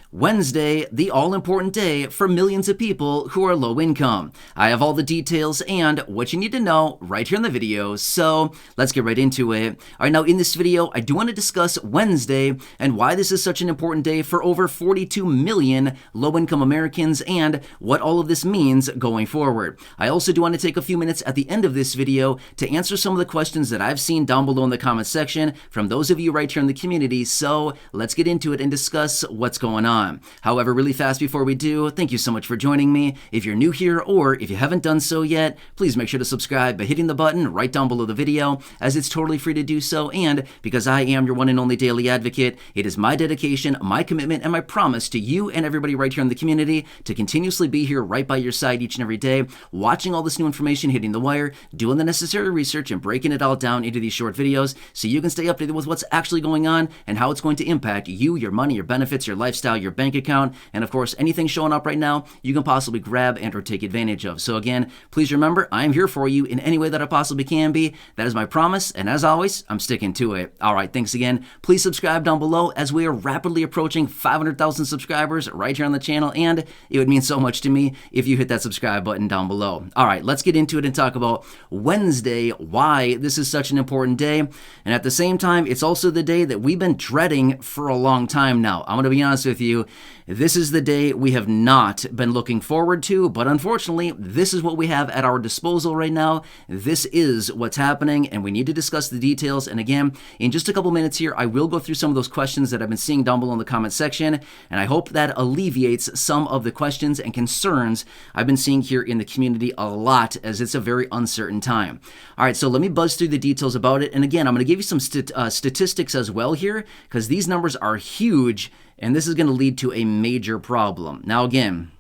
Wednesday, the all-important day for millions of people who are low income. I have all the details and what you need to know right here in the video, so let's get right into it. All right, now in this video, I do want to discuss Wednesday and why this is such an important day for over 42 million low-income Americans and what all of this means going forward. I also do want to take a few minutes at the end of this video to answer some of the questions that I've seen down below in the comment section from those of you right here in the community, so let's get into it and discuss what's going on. However, really fast before we do, thank you so much for joining me. If you're new here or if you haven't done so yet, please make sure to subscribe by hitting the button right down below the video, as it's totally free to do so, and because I am your one and only daily advocate, it is my dedication, my commitment, and my promise to you and everybody right here in the community to continuously be here right by your side each and every day, watching all this new information hitting the wire, doing the necessary research, and breaking it all down into these short videos so you can stay updated with what's actually going on and how it's going to impact you, your money, your benefits, your lifestyle, your bank account, and of course anything showing up right now you can possibly grab and or take advantage of. So again, please remember, I am here for you in any way that I possibly can be. That is my promise, and as always, I'm sticking to it. All right, thanks again. Please subscribe down below as we are rapidly approaching 500,000 subscribers right here on the channel, and it would mean so much to me if you hit that subscribe button down below. All right, let's get into it and talk about Wednesday, why this is such an important day, and at the same time, it's also the day that we've been dreading for a long time now. I'm going to be honest with you. This is the day we have not been looking forward to, but unfortunately, this is what we have at our disposal right now. This is what's happening, and we need to discuss the details. And again, in just a couple minutes here, I will go through some of those questions that I've been seeing down below in the comment section, and I hope that alleviates some of the questions and concerns I've been seeing here in the community a lot, as it's a very uncertain time. All right, so let me buzz through the details about it. And again, I'm going to give you some statistics as well here, because these numbers are huge, and this is going to lead to a major problem. Now again,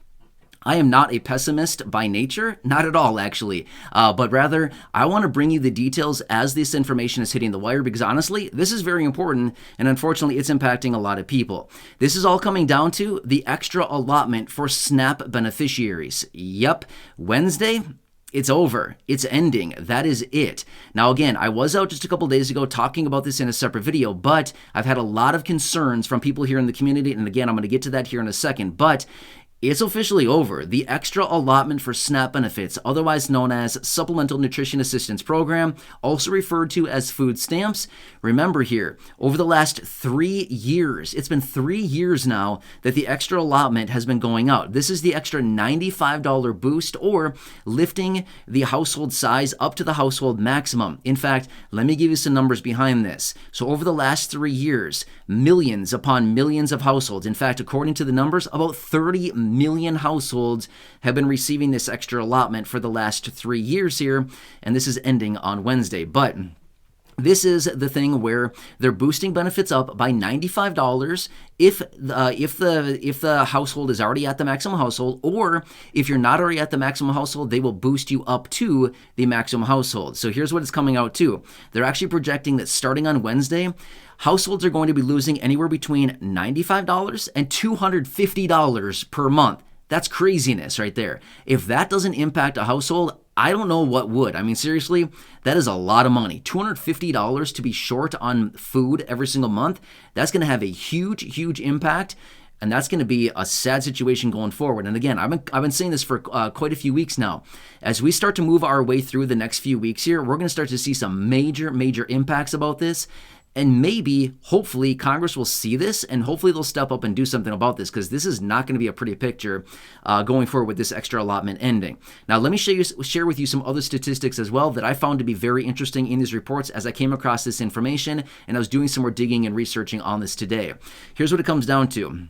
I am not a pessimist by nature, not at all actually, but rather I want to bring you the details as this information is hitting the wire, because honestly, this is very important, and unfortunately it's impacting a lot of people. This is all coming down to the extra allotment for SNAP beneficiaries. Yep, Wednesday, it's over. It's ending. That is it. Now, again, I was out just a couple days ago talking about this in a separate video, but I've had a lot of concerns from people here in the community, and again, I'm going to get to that here in a second, but it's officially over. The extra allotment for SNAP benefits, otherwise known as Supplemental Nutrition Assistance Program, also referred to as food stamps. Remember here, over the last 3 years, it's been 3 years now that the extra allotment has been going out. This is the extra $95 boost, or lifting the household size up to the household maximum. In fact, let me give you some numbers behind this. So over the last 3 years, millions upon millions of households, in fact, according to the numbers, about 30 million households have been receiving this extra allotment for the last 3 years here, and this is ending on Wednesday. But this is the thing where they're boosting benefits up by $95 if the household is already at the maximum household, or if you're not already at the maximum household, they will boost you up to the maximum household. So here's what it's coming out to. They're actually projecting that starting on Wednesday, households are going to be losing anywhere between $95 and $250 per month. That's craziness right there. If that doesn't impact a household, I don't know what would. I mean, seriously, that is a lot of money. $250 to be short on food every single month. That's going to have a huge, huge impact. And that's going to be a sad situation going forward. And again, I've been saying this for quite a few weeks now. As we start to move our way through the next few weeks here, we're going to start to see some major, major impacts about this. And maybe, hopefully, Congress will see this, and hopefully they'll step up and do something about this, because this is not going to be a pretty picture going forward with this extra allotment ending. Now, let me share with you some other statistics as well that I found to be very interesting in these reports as I came across this information, and I was doing some more digging and researching on this today. Here's what it comes down to.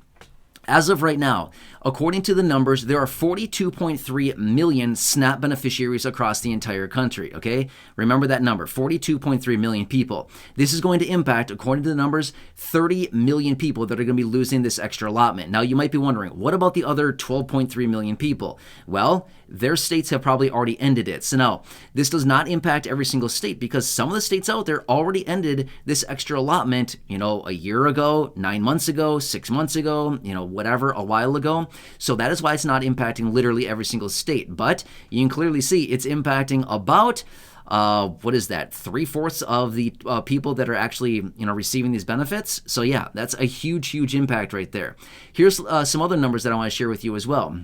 As of right now, according to the numbers, there are 42.3 million SNAP beneficiaries across the entire country, okay? Remember that number, 42.3 million people. This is going to impact, according to the numbers, 30 million people that are going to be losing this extra allotment. Now, you might be wondering, what about the other 12.3 million people? Well, their states have probably already ended it. So now, this does not impact every single state, because some of the states out there already ended this extra allotment, a year ago, 9 months ago, 6 months ago, whatever, a while ago. So that is why it's not impacting literally every single state. But you can clearly see it's impacting about what is that? 3/4 of the people that are actually receiving these benefits. So yeah, that's a huge impact right there. Here's some other numbers that I want to share with you as well.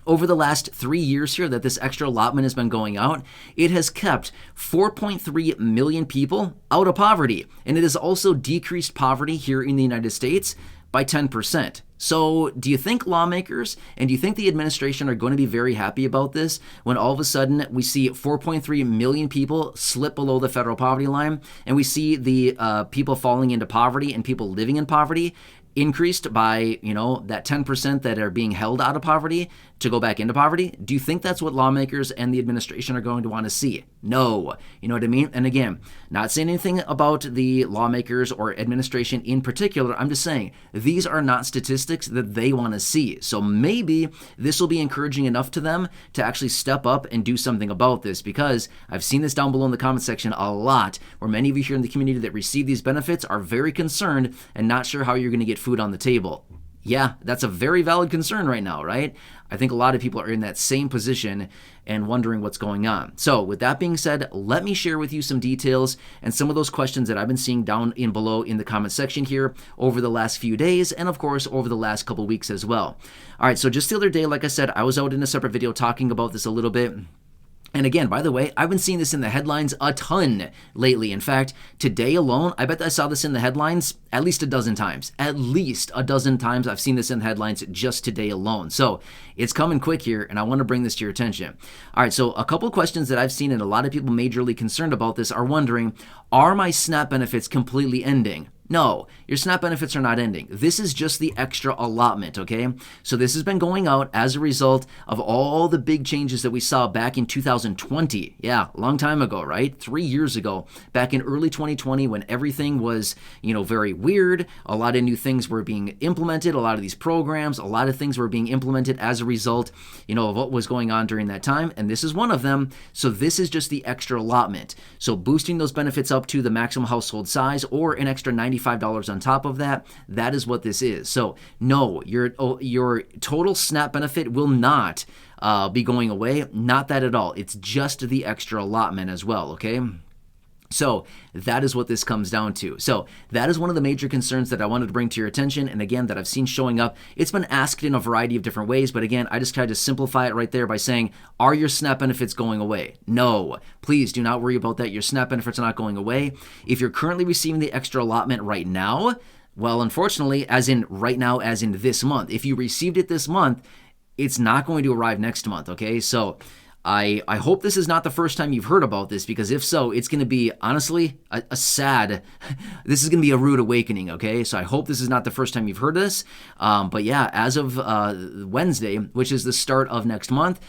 Over the last 3 years here that this extra allotment has been going out, it has kept 4.3 million people out of poverty. And it has also decreased poverty here in the United States by 10%. So do you think lawmakers and do you think the administration are going to be very happy about this when all of a sudden we see 4.3 million people slip below the federal poverty line, and we see the people falling into poverty and people living in poverty increased by, that 10% that are being held out of poverty to go back into poverty? Do you think that's what lawmakers and the administration are going to want to see? No. You know what I mean? And again, not saying anything about the lawmakers or administration in particular. I'm just saying these are not statistics that they want to see. So maybe this will be encouraging enough to them to actually step up and do something about this, because I've seen this down below in the comment section a lot, where many of you here in the community that receive these benefits are very concerned and not sure how you're going to get food on the table. Yeah, that's a very valid concern right now, right? I think a lot of people are in that same position and wondering what's going on. So with that being said, let me share with you some details and some of those questions that I've been seeing down in below in the comment section here over the last few days, and of course over the last couple weeks as well. All right, so just the other day, like I said, I was out in a separate video talking about this a little bit. And again, by the way, I've been seeing this in the headlines a ton lately. In fact, today alone, I bet I saw this in the headlines at least a dozen times. At least a dozen times I've seen this in the headlines just today alone. So it's coming quick here, and I want to bring this to your attention. All right, so a couple of questions that I've seen, and a lot of people majorly concerned about this are wondering, are my SNAP benefits completely ending? No, your SNAP benefits are not ending. This is just the extra allotment, okay? So this has been going out as a result of all the big changes that we saw back in 2020. Yeah, a long time ago, right? 3 years ago, back in early 2020, when everything was, very weird. A lot of new things were being implemented. A lot of these programs, a lot of things were being implemented as a result, of what was going on during that time. And this is one of them. So this is just the extra allotment. So boosting those benefits up to the maximum household size or an extra $95 on top of that, that is what this is. So no, your total SNAP benefit will not be going away. Not that at all. It's just the extra allotment as well, okay? So that is what this comes down to. So that is one of the major concerns that I wanted to bring to your attention, and again, that I've seen showing up. It's been asked in a variety of different ways, but again, I just tried to simplify it right there by saying, are your SNAP benefits going away? No. Please do not worry about that. Your SNAP benefits are not going away. If you're currently receiving the extra allotment right now, well, unfortunately, as in right now, as in this month, if you received it this month, it's not going to arrive next month, okay? So I hope this is not the first time you've heard about this, because if so, it's going to be, honestly, a sad, this is going to be a rude awakening, okay? So I hope this is not the first time you've heard this. But yeah, as of Wednesday, which is the start of next month,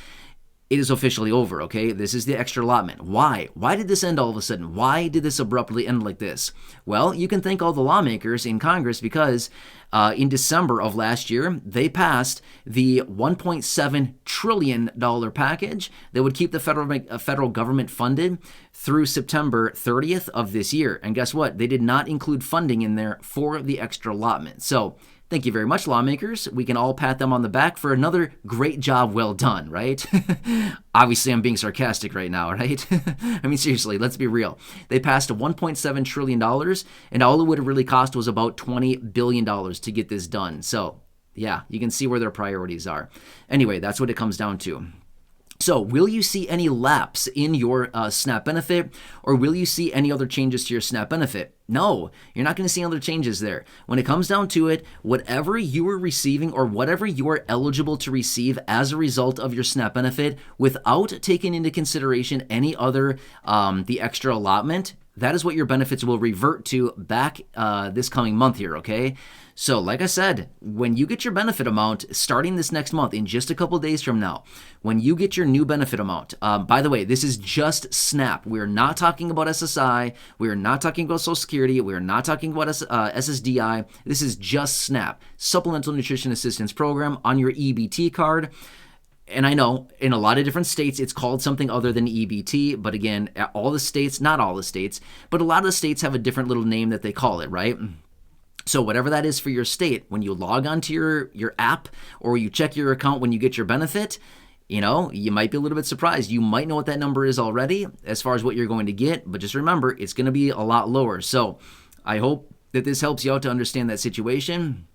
it is officially over, okay? This is the extra allotment. Why? Why did this end all of a sudden? Why did this abruptly end like this? Well, you can thank all the lawmakers in Congress, because in December of last year, they passed the $1.7 trillion package that would keep the federal government funded through September 30th of this year. And guess what? They did not include funding in there for the extra allotment. So thank you very much, lawmakers. We can all pat them on the back for another great job well done, right? Obviously, I'm being sarcastic right now, right? I mean, seriously, let's be real. They passed $1.7 trillion, and all it would have really cost was about $20 billion to get this done. So, yeah, you can see where their priorities are. Anyway, that's what it comes down to. So will you see any lapse in your SNAP benefit, or will you see any other changes to your SNAP benefit? No, you're not going to see other changes there. When it comes down to it, whatever you are receiving or whatever you are eligible to receive as a result of your SNAP benefit, without taking into consideration any other, the extra allotment, that is what your benefits will revert to back this coming month here, okay? So like I said, when you get your benefit amount starting this next month, in just a couple days from now, when you get your new benefit amount, by the way, this is just SNAP. We're not talking about SSI. We're not talking about Social Security. We're not talking about SSDI. This is just SNAP, Supplemental Nutrition Assistance Program, on your EBT card. And I know in a lot of different states, it's called something other than EBT. But again, all the states, not all the states, but a lot of the states have a different little name that they call it, right? So whatever that is for your state, when you log onto your app or you check your account when you get your benefit, you might be a little bit surprised. You might know what that number is already as far as what you're going to get, but just remember, it's going to be a lot lower. So I hope that this helps you out to understand that situation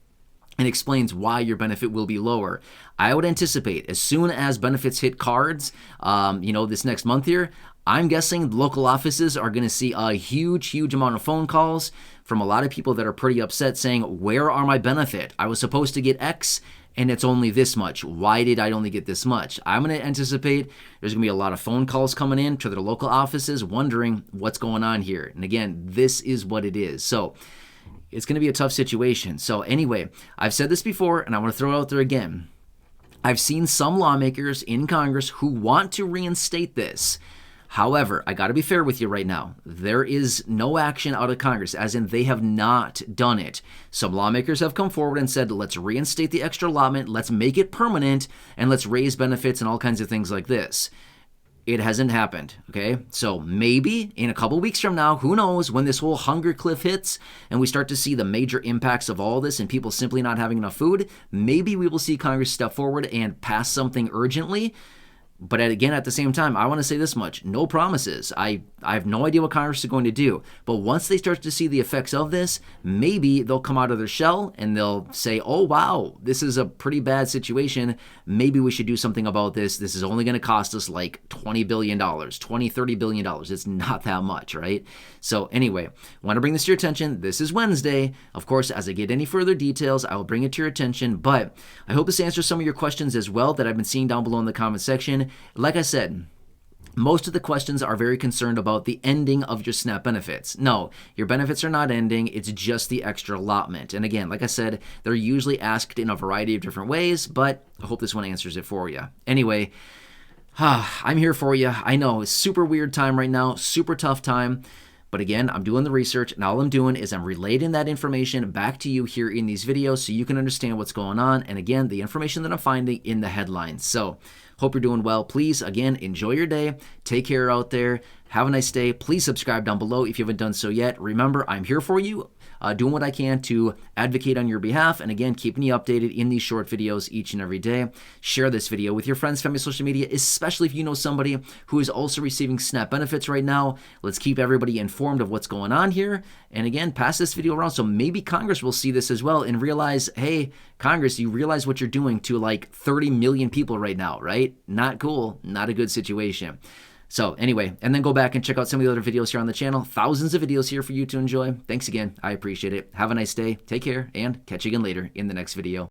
and explains why your benefit will be lower. I would anticipate as soon as benefits hit cards, this next month here, I'm guessing local offices are going to see a huge amount of phone calls from a lot of people that are pretty upset saying, where are my benefit? I was supposed to get X and it's only this much. Why did I only get this much? I'm going to anticipate there's going to be a lot of phone calls coming in to their local offices wondering what's going on here. And again, this is what it is. So it's going to be a tough situation. So anyway, I've said this before and I want to throw it out there again. I've seen some lawmakers in Congress who want to reinstate this. However, I got to be fair with you right now. There is no action out of Congress, as in they have not done it. Some lawmakers have come forward and said, let's reinstate the extra allotment, let's make it permanent, and let's raise benefits and all kinds of things like this. It hasn't happened, okay? So maybe in a couple weeks from now, who knows, when this whole hunger cliff hits and we start to see the major impacts of all this and people simply not having enough food, maybe we will see Congress step forward and pass something urgently. But again, at the same time, I want to say this much. No promises. I have no idea what Congress is going to do. But once they start to see the effects of this, maybe they'll come out of their shell and they'll say, oh, wow, this is a pretty bad situation. Maybe we should do something about this. This is only going to cost us like $20 billion, $30 billion. It's not that much, right? So anyway, want to bring this to your attention. This is Wednesday. Of course, as I get any further details, I will bring it to your attention. But I hope this answers some of your questions as well that I've been seeing down below in the comment section. Like I said, most of the questions are very concerned about the ending of your SNAP benefits. No, your benefits are not ending. It's just the extra allotment. And again, like I said, they're usually asked in a variety of different ways, but I hope this one answers it for you. Anyway, I'm here for you. I know it's super weird time right now, super tough time. But again, I'm doing the research, and all I'm doing is I'm relating that information back to you here in these videos so you can understand what's going on. And again, the information that I'm finding in the headlines. So hope you're doing well. Please, again, enjoy your day. Take care out there. Have a nice day. Please subscribe down below if you haven't done so yet. Remember, I'm here for you, doing what I can to advocate on your behalf. And again, keeping you updated in these short videos each and every day. Share this video with your friends, family, social media, especially if you know somebody who is also receiving SNAP benefits right now. Let's keep everybody informed of what's going on here. And again, pass this video around so maybe Congress will see this as well and realize, hey, Congress, you realize what you're doing to like 30 million people right now, right? Not cool. Not a good situation. So anyway, and then go back and check out some of the other videos here on the channel. Thousands of videos here for you to enjoy. Thanks again. I appreciate it. Have a nice day. Take care and catch you again later in the next video.